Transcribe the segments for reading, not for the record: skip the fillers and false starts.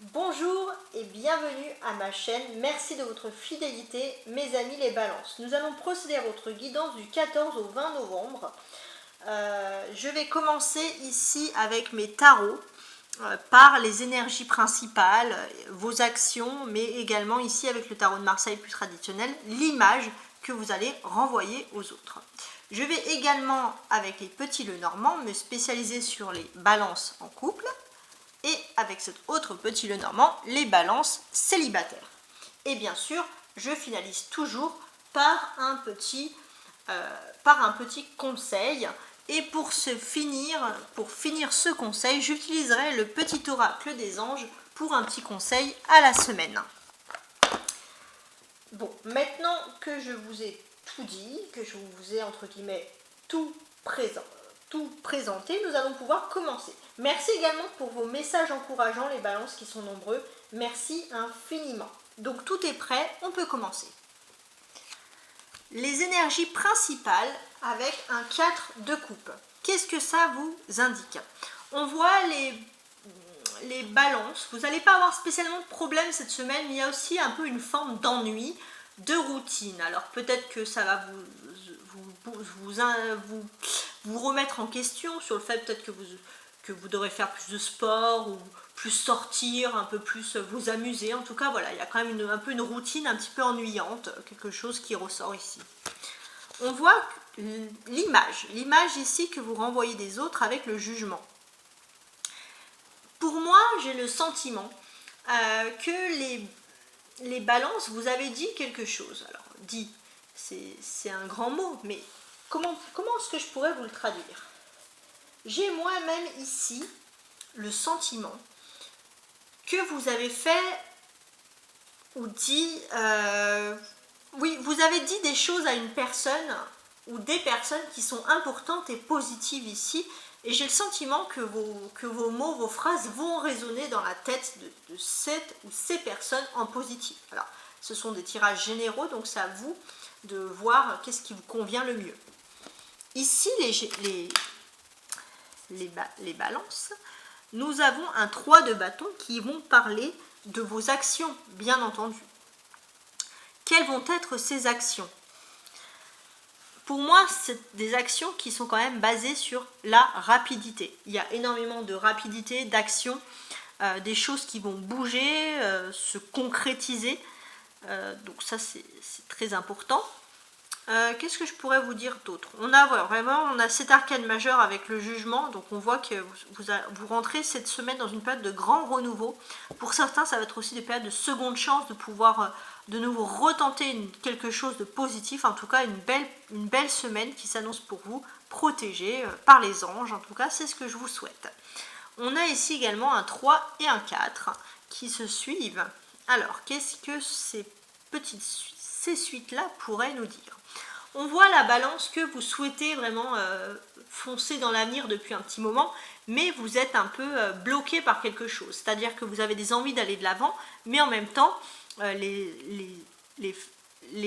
Bonjour et bienvenue à ma chaîne. Merci de votre fidélité, mes amis les balances. Nous allons procéder à votre guidance du 14 au 20 novembre. Je vais commencer ici avec mes tarots par les énergies principales, vos actions, mais également ici avec le tarot de Marseille plus traditionnel, l'image que vous allez renvoyer aux autres. Je vais également, avec les petits Lenormand, me spécialiser sur les balances en couple. Et avec cet autre petit Lenormand, les balances célibataires. Et bien sûr, je finalise toujours par un petit conseil. Et pour finir ce conseil, j'utiliserai le petit oracle des anges pour un petit conseil à la semaine. Bon, maintenant que je vous ai tout dit, que je vous ai entre guillemets tout présenté, nous allons pouvoir commencer. Merci également pour vos messages encourageants, les balances qui sont nombreux. Merci infiniment. Donc tout est prêt, on peut commencer. Les énergies principales avec un 4 de coupe. Qu'est-ce que ça vous indique? On voit les balances. Vous n'allez pas avoir spécialement de problème cette semaine, mais il y a aussi un peu une forme d'ennui, de routine. Alors peut-être que ça va vous remettre en question sur le fait peut-être que vous devrez faire plus de sport ou plus sortir, un peu plus vous amuser. En tout cas, voilà, il y a quand même un peu une routine un petit peu ennuyante, quelque chose qui ressort ici. On voit l'image ici que vous renvoyez des autres avec le jugement. Pour moi, j'ai le sentiment que les balances, vous avez dit quelque chose. Alors, dit, c'est un grand mot, mais comment est-ce que je pourrais vous le traduire? J'ai moi-même ici le sentiment que vous avez fait ou dit, oui, vous avez dit des choses à une personne ou des personnes qui sont importantes et positives ici, et j'ai le sentiment que vos mots, vos phrases vont résonner dans la tête de cette ou ces personnes en positif. Alors, ce sont des tirages généraux, donc c'est à vous de voir qu'est-ce qui vous convient le mieux. Ici, les balances, nous avons un 3 de bâton qui vont parler de vos actions, bien entendu. Quelles vont être ces actions? Pour moi, c'est des actions qui sont quand même basées sur la rapidité. Il y a énormément de rapidité, d'action, des choses qui vont bouger, se concrétiser. Donc ça, c'est très important. Qu'est-ce que je pourrais vous dire d'autre? On a cet arcane majeur avec le jugement, donc on voit que vous rentrez cette semaine dans une période de grand renouveau. Pour certains, ça va être aussi des périodes de seconde chance, de pouvoir de nouveau retenter quelque chose de positif. En tout cas, une belle semaine qui s'annonce pour vous, protégée par les anges. En tout cas, c'est ce que je vous souhaite. On a ici également un 3 et un 4 qui se suivent. Alors, qu'est-ce que ces suites-là pourraient nous dire? On voit la balance que vous souhaitez vraiment foncer dans l'avenir depuis un petit moment, mais vous êtes un peu bloqué par quelque chose. C'est-à-dire que vous avez des envies d'aller de l'avant, mais en même temps, les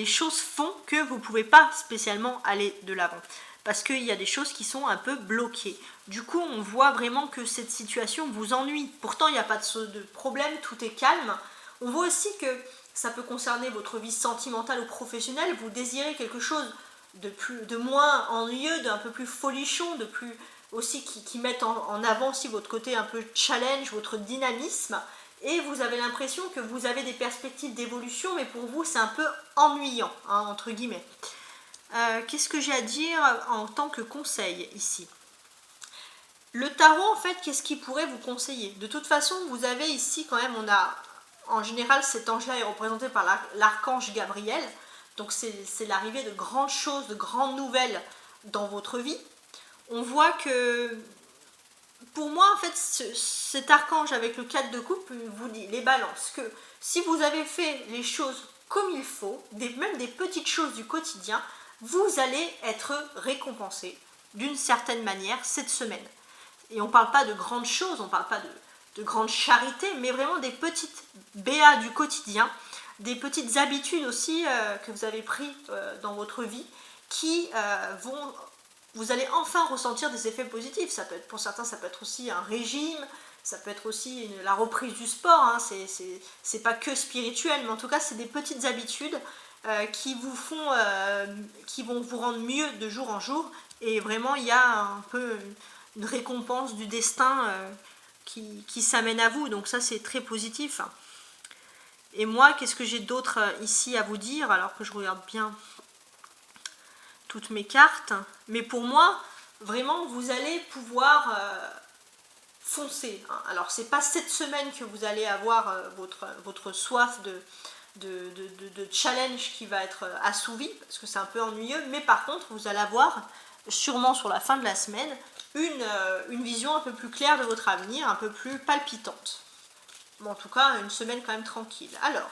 choses font que vous ne pouvez pas spécialement aller de l'avant. Parce qu'il y a des choses qui sont un peu bloquées. Du coup, on voit vraiment que cette situation vous ennuie. Pourtant, il n'y a pas de problème, tout est calme. On voit aussi que ça peut concerner votre vie sentimentale ou professionnelle. Vous désirez quelque chose de moins ennuyeux, d'un peu plus folichon, de plus aussi qui mette en avant aussi votre côté un peu challenge, votre dynamisme. Et vous avez l'impression que vous avez des perspectives d'évolution, mais pour vous, c'est un peu ennuyant, hein, entre guillemets. Qu'est-ce que j'ai à dire en tant que conseil ici? Le tarot, en fait, qu'est-ce qu'il pourrait vous conseiller? De toute façon, vous avez ici quand même, en général, cet ange-là est représenté par l'archange Gabriel. Donc c'est l'arrivée de grandes choses, de grandes nouvelles dans votre vie. On voit que, pour moi, en fait, cet archange avec le 4 de coupe vous dit, les balances, que si vous avez fait les choses comme il faut, même des petites choses du quotidien, vous allez être récompensé d'une certaine manière cette semaine. Et on ne parle pas de grandes choses, on ne parle pas de grandes charités, mais vraiment des petites béas du quotidien, des petites habitudes aussi que vous avez prises dans votre vie qui vous allez enfin ressentir des effets positifs. Ça peut être, pour certains, ça peut être aussi un régime, Ça peut être aussi la reprise du sport, hein. C'est pas que spirituel, mais en tout cas c'est des petites habitudes qui vont vous rendre mieux de jour en jour, et vraiment il y a un peu une récompense du destin qui s'amène à vous, donc ça c'est très positif. Et moi, qu'est-ce que j'ai d'autre ici à vous dire, alors que je regarde bien toutes mes cartes, mais pour moi, vraiment, vous allez pouvoir foncer, hein. Alors, c'est pas cette semaine que vous allez avoir votre soif de challenge qui va être assouvi, parce que c'est un peu ennuyeux, mais par contre, vous allez avoir, sûrement sur la fin de la semaine, une vision un peu plus claire de votre avenir, un peu plus palpitante. Bon, en tout cas, une semaine quand même tranquille. Alors,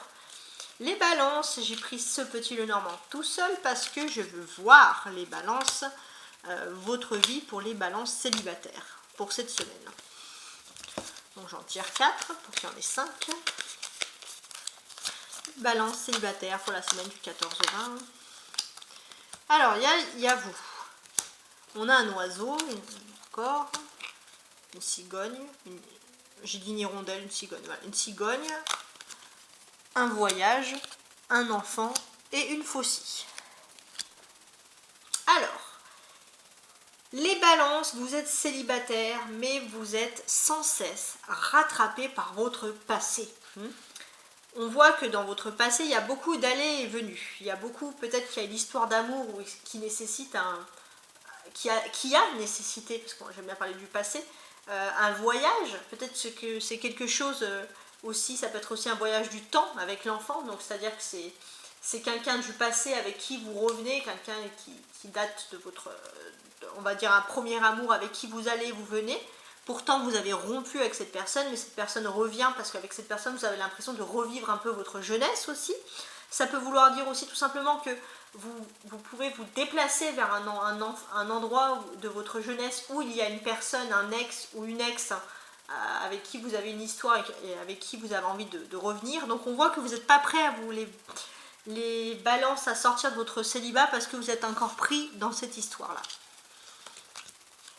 les balances, j'ai pris ce petit Lenormand tout seul parce que je veux voir les balances, votre vie pour les balances célibataires pour cette semaine. Donc j'en tire 4 pour qu'il y en ait 5. Balance célibataire pour la semaine du 14 au 20. Alors, il y a vous. On a un oiseau, encore, une cigogne, j'ai dit une hirondelle, une cigogne, voilà, une cigogne, un voyage, un enfant et une faucille. Alors, les balances, vous êtes célibataire, mais vous êtes sans cesse rattrapé par votre passé. On voit que dans votre passé, il y a beaucoup d'allées et venues. Il y a beaucoup, peut-être qu'il y a une histoire d'amour qui nécessite qui a nécessité, parce que j'aime bien parler du passé, un voyage. Peut-être que c'est quelque chose aussi, ça peut être aussi un voyage du temps avec l'enfant. Donc c'est-à-dire que c'est quelqu'un du passé avec qui vous revenez, quelqu'un qui date de votre, on va dire un premier amour avec qui vous allez, vous venez. Pourtant, vous avez rompu avec cette personne, mais cette personne revient parce qu'avec cette personne, vous avez l'impression de revivre un peu votre jeunesse aussi. Ça peut vouloir dire aussi tout simplement que vous pouvez vous déplacer vers un endroit de votre jeunesse où il y a une personne, un ex ou une ex avec qui vous avez une histoire et avec qui vous avez envie de revenir. Donc on voit que vous n'êtes pas prêt à vous les balances à sortir de votre célibat parce que vous êtes encore pris dans cette histoire-là.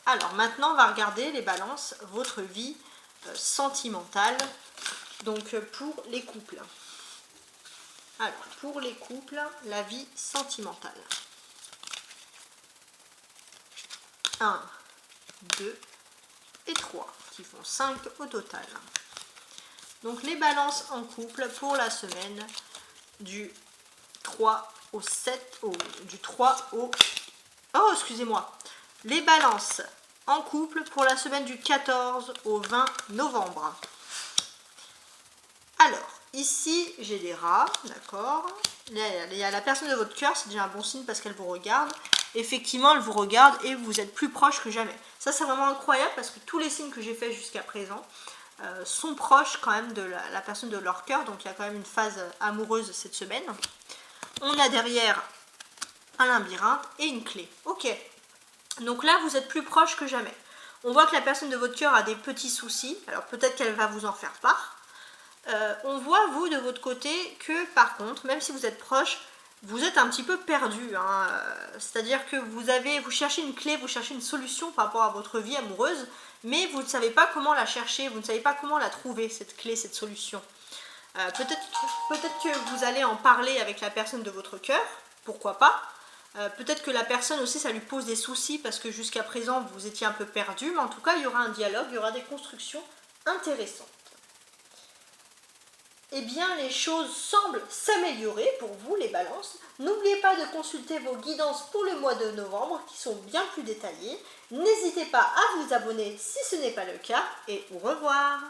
Alors maintenant, on va regarder les balances, votre vie sentimentale, donc pour les couples. Alors, pour les couples, la vie sentimentale. 1, 2 et 3, qui font 5 au total. Donc les balances en couple pour la semaine du 3 au 7, du 3 au... Oh, excusez-moi. Les balances en couple pour la semaine du 14 au 20 novembre. Alors, ici, j'ai des rats, d'accord. Il y a la personne de votre cœur, c'est déjà un bon signe parce qu'elle vous regarde. Effectivement, elle vous regarde et vous êtes plus proche que jamais. Ça, c'est vraiment incroyable parce que tous les signes que j'ai faits jusqu'à présent sont proches quand même de la personne de leur cœur. Donc, il y a quand même une phase amoureuse cette semaine. On a derrière un labyrinthe et une clé. Ok. Donc là, vous êtes plus proche que jamais. On voit que la personne de votre cœur a des petits soucis. Alors peut-être qu'elle va vous en faire part. On voit, vous, de votre côté, que par contre, même si vous êtes proche, vous êtes un petit peu perdu. Hein. C'est-à-dire que vous cherchez une clé, vous cherchez une solution par rapport à votre vie amoureuse, mais vous ne savez pas comment la chercher, vous ne savez pas comment la trouver, cette clé, cette solution. Peut-être que vous allez en parler avec la personne de votre cœur, pourquoi pas. Peut-être que la personne aussi, ça lui pose des soucis parce que jusqu'à présent, vous étiez un peu perdu. Mais en tout cas, il y aura un dialogue, il y aura des constructions intéressantes. Eh bien, les choses semblent s'améliorer pour vous, les balances. N'oubliez pas de consulter vos guidances pour le mois de novembre qui sont bien plus détaillées. N'hésitez pas à vous abonner si ce n'est pas le cas et au revoir.